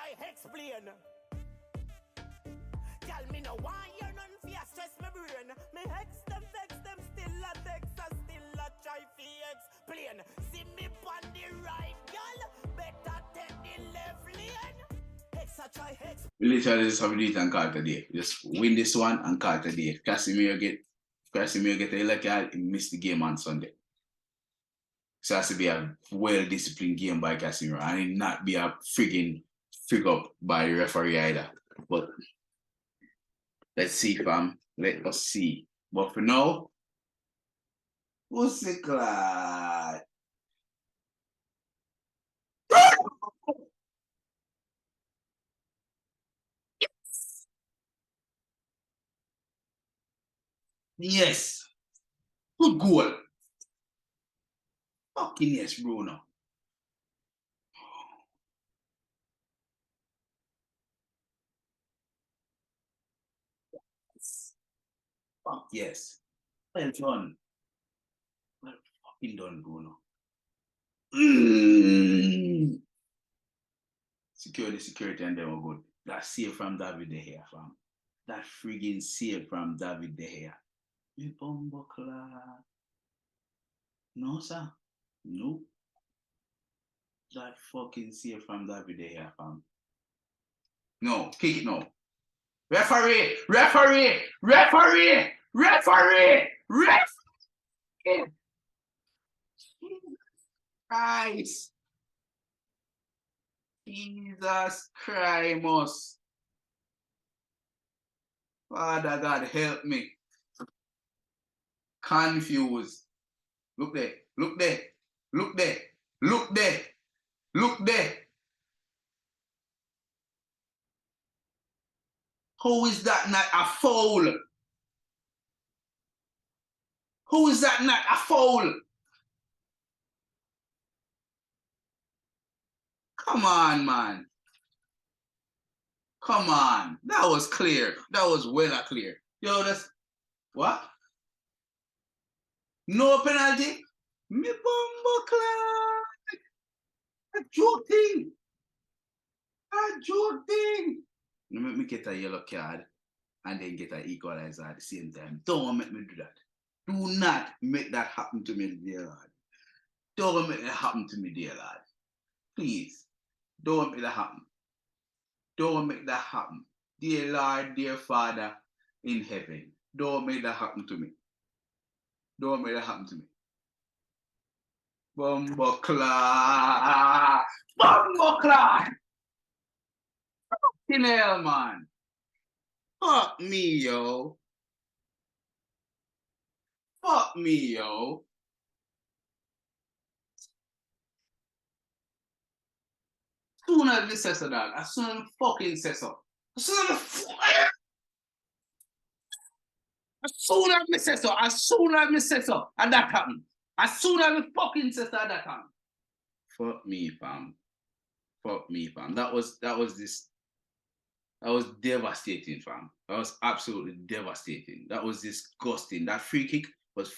try explain. Tell me no why you're none fear stress my brain. Me hex them vex them still a text and still a try fi explain. See me on the right gal, better take the left lane. Hex a try hex. We literally just have to do it and call today. Just win this one and call today. Casemiro get a yellow card, he missed the game on Sunday. So it has to be a well-disciplined game by Casemiro and it not be a frigging fig up by the referee either. But let's see, fam. Let us see. But for now, what's the class? Yes. Good goal. Fucking yes, Bruno. Fuck yes. Well done. Well fucking done, Bruno. Security, and they were good. That save from David De Gea, fam. That friggin' save from David De Gea. You bumbuckler. No, sir. Nope. That fucking save from David De Gea, fam. No, kick it now. Referee! Referee! Referee! Referee! Referee! Christ! Jesus Christ! Father God, help me. Confused. Look there. Look there. Look there. Look there. Look there. How is that not a foul? How is that not a foul? Come on, man. Come on. That was clear. That was well clear. Yo, that's what? No penalty? Me bumbuckler. A joke thing. A joke thing. You make me get a yellow card and then get an equalizer at the same time. Don't make me do that. Do not make that happen to me, dear Lord. Don't make that happen to me, dear Lord. Please. Don't make that happen. Don't make that happen. Dear Lord, dear Father in heaven. Don't make that happen to me. Don't make that happen to me. Bumbuckler! Bumbuckler! Fucking hell, man. Fuck me, yo. Fuck me, yo. As soon as we say so, dog. As soon as we fucking say so. As soon as we say so. As soon as we say so. And that happened. As soon as we fucking say so, that happened. Fuck me, fam. Fuck me, fam. That was devastating, fam. That was absolutely devastating. That was disgusting. That free kick was